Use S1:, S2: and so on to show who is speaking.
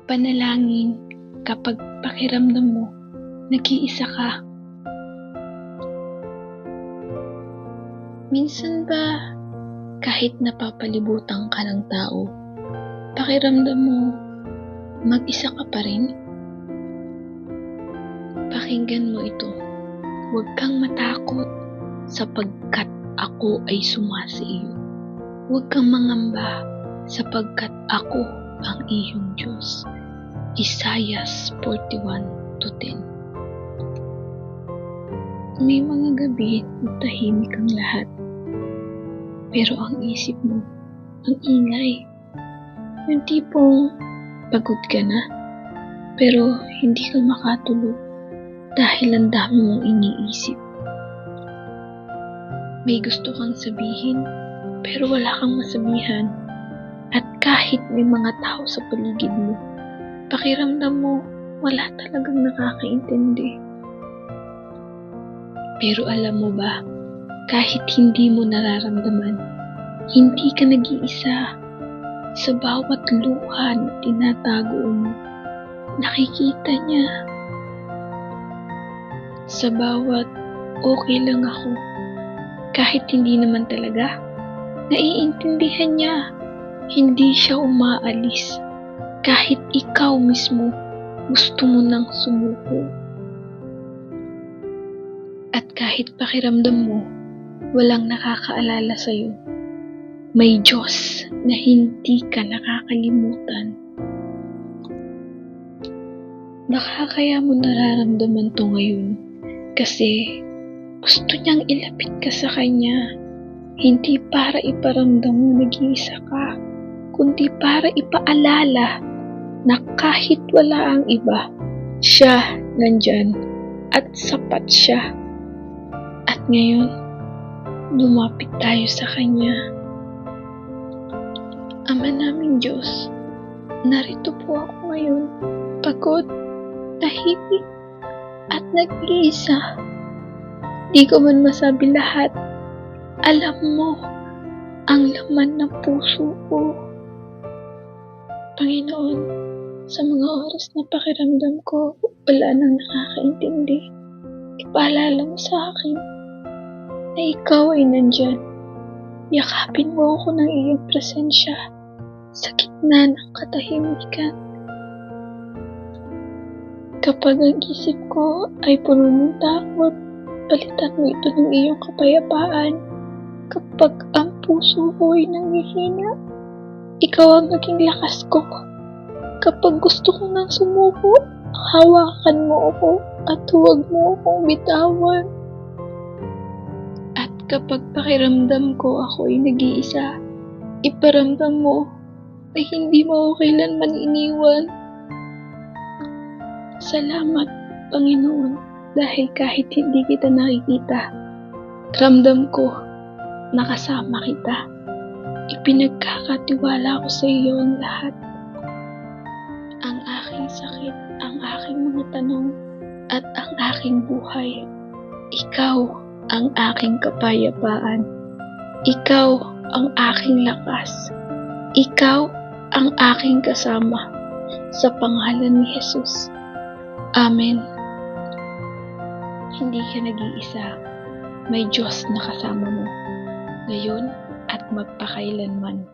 S1: Panalangin kapag pakiramdam mo nag-iisa ka. Minsan ba kahit napapalibutan ka ng tao, pakiramdam mo mag-isa ka pa rin? Pakinggan mo ito. Huwag kang matakot sapagkat ako ay sumasa iyo. Huwag kang mangamba sapagkat ako ang iyong Diyos. Isaiah 41:10. May mga gabi na tahimik ang lahat, pero ang isip mo, ang ingay. Yung tipong pagod ka na, pero hindi ka makatulog dahil ang dami mong iniisip. May gusto kang sabihin, pero wala kang masabihan. At kahit may mga tao sa paligid mo, pakiramdam mo wala talagang nakakaintindi. Pero alam mo ba, kahit hindi mo nararamdaman, hindi ka nag-iisa. Sa bawat luha na tinatago mo, nakikita niya. Sa bawat okay lang ako, kahit hindi naman talaga, naiintindihan niya. Hindi siya umaalis, kahit ikaw mismo gusto mo nang sumuko. At kahit pakiramdam mo walang nakakaalala sa'yo, may Diyos na hindi ka nakakalimutan. Baka kaya mo nararamdaman to ngayon kasi gusto niyang ilapit ka sa Kanya, hindi para iparamdam mo nag-iisa ka, kundi para ipaalala na kahit wala ang iba, siya nandyan at sapat siya. At ngayon, lumapit tayo sa Kanya. Ama naming Diyos, narito po ako ngayon, pagod, tahimik, at nag-iisa. Di ko man masabi lahat. Alam mo ang laman ng puso ko. Panginoon, sa mga oras na pakiramdam ko wala nang nakakaintindi, ipaalala mo sa akin na ikaw ay nandyan. Yakapin mo ako ng iyong presensya sa gitna ng katahimikan. Kapag ang isip ko ay puno ng takot, palitan mo ito ng iyong kapayapaan. Kapag ang puso ko ay nanghihina, ikaw ang naging lakas ko. Kapag gusto ko nang sumuko, hawakan mo ako at huwag mo akong bitawan. At kapag pakiramdam ko ako ay nag-iisa, iparamdam mo na hindi mo ako kailanman iniwan. Salamat, Panginoon, dahil kahit hindi kita nakikita, ramdam ko nakasama kita. Ipinagkakatiwala ko sa iyo ang lahat. Ang aking sakit, ang aking mga tanong, at ang aking buhay. Ikaw ang aking kapayapaan. Ikaw ang aking lakas. Ikaw ang aking kasama. Sa pangalan ni Jesus. Amen. Hindi ka nag-iisa. May Diyos na kasama mo. Ngayon at magpakailanman.